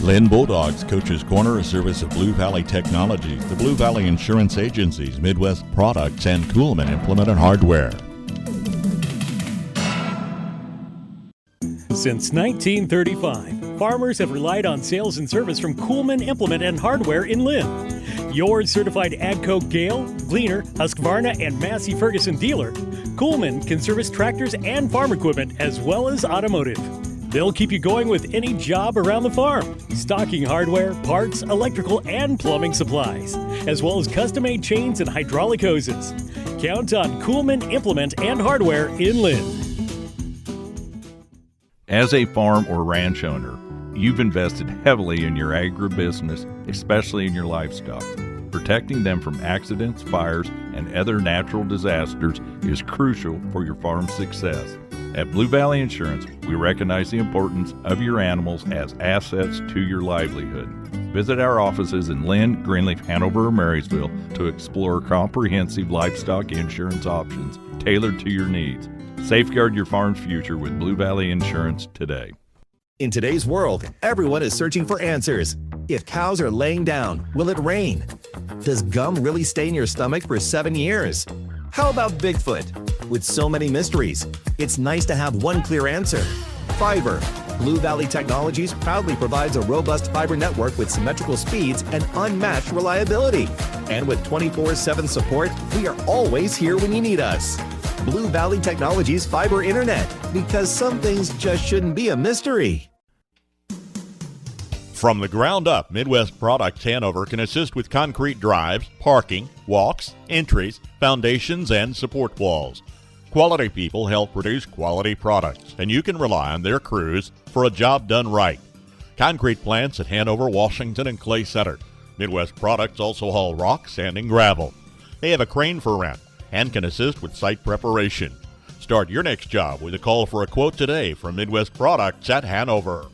Linn Bulldogs Coach's Corner, a service of Blue Valley Technologies, the Blue Valley Insurance Agencies, Midwest Products, and Kuhlman Implement and Hardware. Since 1935, farmers have relied on sales and service from Kuhlman Implement and Hardware in Linn. Your certified AGCO Gale, Gleaner, Husqvarna, and Massey Ferguson dealer, Kuhlman can service tractors and farm equipment as well as automotive. They'll keep you going with any job around the farm, stocking hardware, parts, electrical, and plumbing supplies, as well as custom-made chains and hydraulic hoses. Count on Kuhlman Implement and Hardware in Linn. As a farm or ranch owner, you've invested heavily in your agribusiness, especially in your livestock. Protecting them from accidents, fires, and other natural disasters is crucial for your farm's success. At Blue Valley Insurance, we recognize the importance of your animals as assets to your livelihood. Visit our offices in Linn, Greenleaf, Hanover, or Marysville to explore comprehensive livestock insurance options tailored to your needs. Safeguard your farm's future with Blue Valley Insurance today. In today's world, everyone is searching for answers. If cows are laying down, will it rain? Does gum really stay in your stomach for 7 years? How about Bigfoot? With so many mysteries, it's nice to have one clear answer. Fiber. Blue Valley Technologies proudly provides a robust fiber network with symmetrical speeds and unmatched reliability. And with 24/7 support, we are always here when you need us. Blue Valley Technologies Fiber Internet, because some things just shouldn't be a mystery. From the ground up, Midwest Products Hanover can assist with concrete drives, parking, walks, entries, foundations, and support walls. Quality people help produce quality products, and you can rely on their crews for a job done right. Concrete plants at Hanover, Washington, and Clay Center. Midwest Products also haul rock, sand, and gravel. They have a crane for rent and can assist with site preparation. Start your next job with a call for a quote today from Midwest Products at Hanover.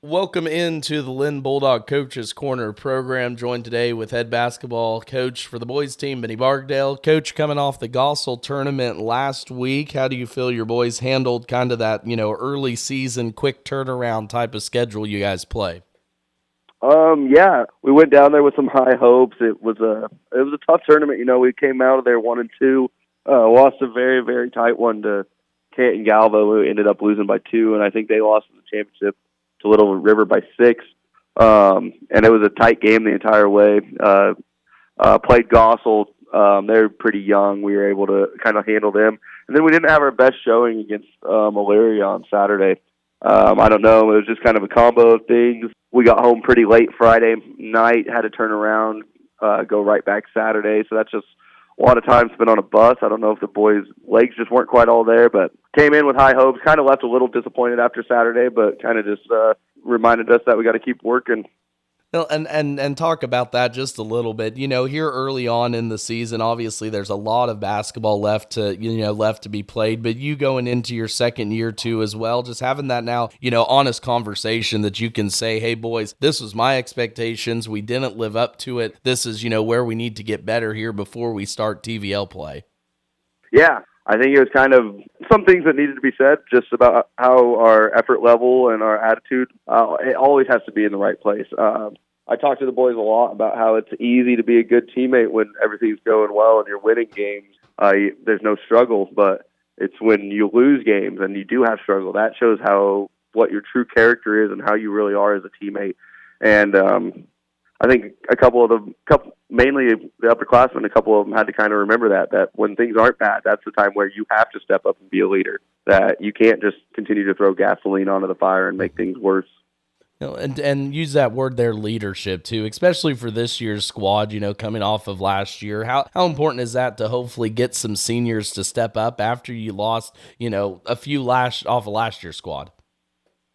Welcome into the Linn Bulldog Coach's Corner program. Joined today with head basketball coach for the boys team, Benny Bargdale. Coach, coming off the Gossel tournament last week, how do you feel your boys handled kind of that, early season, quick turnaround type of schedule you guys play? Yeah, we went down there with some high hopes. It was a tough tournament. We came out of there 1-2, lost a very, very tight one to Canton Galvo, who ended up losing by 2, and I think they lost the championship to Little River by 6. And it was a tight game the entire way. Played Gossel. They're pretty young. We were able to kind of handle them. And then we didn't have our best showing against Malaria on Saturday. I don't know. It was just kind of a combo of things. We got home pretty late Friday night, had to turn around, go right back Saturday. So that's just a lot of time spent on a bus. I don't know if the boys' legs just weren't quite all there, but came in with high hopes, kind of left a little disappointed after Saturday, but kind of just reminded us that we got to keep working. Well, and talk about that just a little bit. Here early on in the season, obviously there's a lot of basketball left to be played, but you going into your second year too as well, just having that now, honest conversation that you can say, hey boys, this was my expectations. We didn't live up to it. This is, where we need to get better here before we start TVL play. Yeah. I think it was kind of some things that needed to be said just about how our effort level and our attitude, it always has to be in the right place. I talked to the boys a lot about how it's easy to be a good teammate when everything's going well and you're winning games. There's no struggle, but it's when you lose games and you do have struggle. That shows what your true character is and how you really are as a teammate. And I think mainly the upperclassmen, a couple of them had to kind of remember that when things aren't bad, that's the time where you have to step up and be a leader, that you can't just continue to throw gasoline onto the fire and make things worse. And use that word there, leadership, too, especially for this year's squad, coming off of last year. How important is that to hopefully get some seniors to step up after you lost, a few off of last year's squad?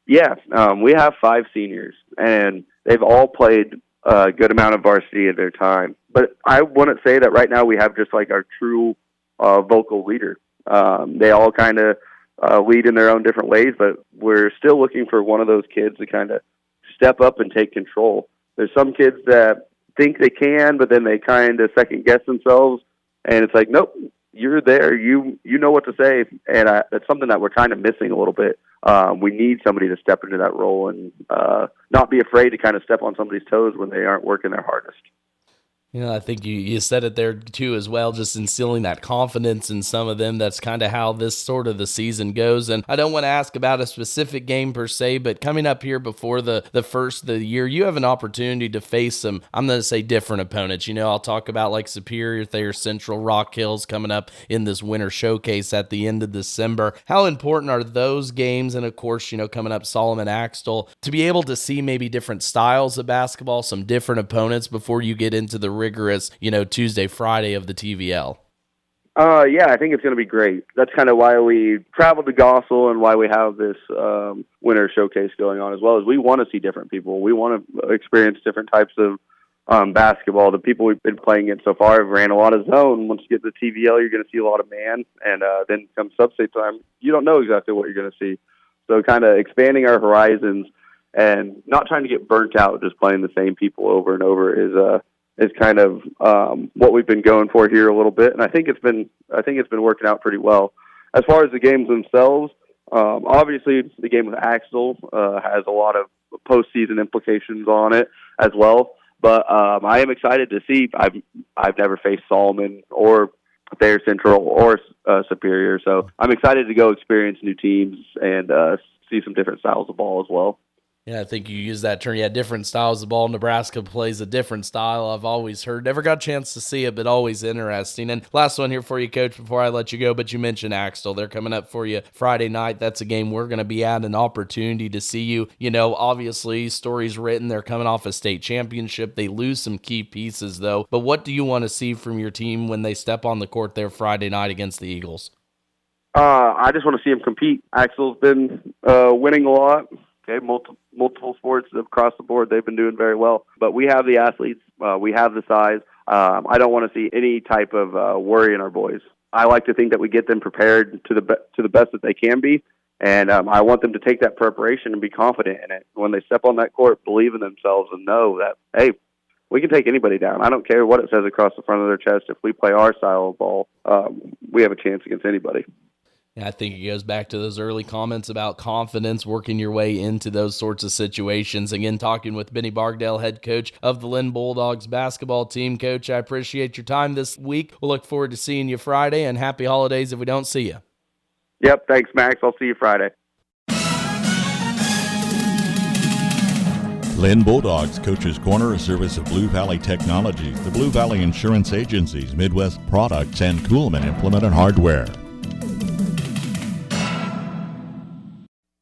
Yeah, we have 5 seniors, and they've all played a good amount of varsity in their time. But I wouldn't say that right now we have just like our true vocal leader. They all kind of lead in their own different ways, but we're still looking for one of those kids to kind of step up and take control. There's some kids that think they can, but then they kind of second guess themselves, and it's like, nope, you're there. You know what to say, and that's something that we're kind of missing a little bit. we need somebody to step into that role and not be afraid to kind of step on somebody's toes when they aren't working their hardest. I think you said it there too as well, just instilling that confidence in some of them. That's kind of how this sort of the season goes. And I don't want to ask about a specific game per se, but coming up here before the first of the year, you have an opportunity to face some, I'm going to say, different opponents. I'll talk about like Superior, Thayer Central, Rock Hills coming up in this winter showcase at the end of December. How important are those games? And of course, coming up Solomon Axtell, to be able to see maybe different styles of basketball, some different opponents before you get into the rigorous, Tuesday, Friday of the TVL. Yeah, I think it's going to be great. That's kind of why we traveled to Gossel and why we have this winter showcase going on, as well as we want to see different people. We want to experience different types of basketball. The people we've been playing against so far have ran a lot of zone. Once you get to the TVL, you're going to see a lot of man, and then come sub-state time, you don't know exactly what you're going to see. So kind of expanding our horizons and not trying to get burnt out just playing the same people over and over is kind of what we've been going for here a little bit, and I think it's been working out pretty well. As far as the games themselves, obviously the game with Axtell has a lot of postseason implications on it as well. But I am excited to see. I've never faced Solomon or Thayer Central or Superior, so I'm excited to go experience new teams and see some different styles of ball as well. Yeah, I think you use that term. Yeah, different styles of ball. Nebraska plays a different style, I've always heard. Never got a chance to see it, but always interesting. And last one here for you, Coach, before I let you go, but you mentioned Axtell. They're coming up for you Friday night. That's a game we're going to be at, an opportunity to see you. Obviously, stories written. They're coming off a state championship. They lose some key pieces, though. But what do you want to see from your team when they step on the court there Friday night against the Eagles? I just want to see them compete. Axtell's been winning a lot. Okay, multiple sports across the board, they've been doing very well. But we have the athletes, we have the size. I don't want to see any type of worry in our boys. I like to think that we get them prepared to the best that they can be, and I want them to take that preparation and be confident in it. When they step on that court, believe in themselves and know that, hey, we can take anybody down. I don't care what it says across the front of their chest. If we play our style of ball, we have a chance against anybody. I think it goes back to those early comments about confidence, working your way into those sorts of situations. Again, talking with Benny Bargdale, head coach of the Linn Bulldogs basketball team. Coach, I appreciate your time this week. We'll look forward to seeing you Friday, and happy holidays if we don't see you. Yep, thanks, Max. I'll see you Friday. Linn Bulldogs Coach's Corner, a service of Blue Valley Technologies, the Blue Valley Insurance Agencies, Midwest Products, and Kuhlman Implement and Hardware.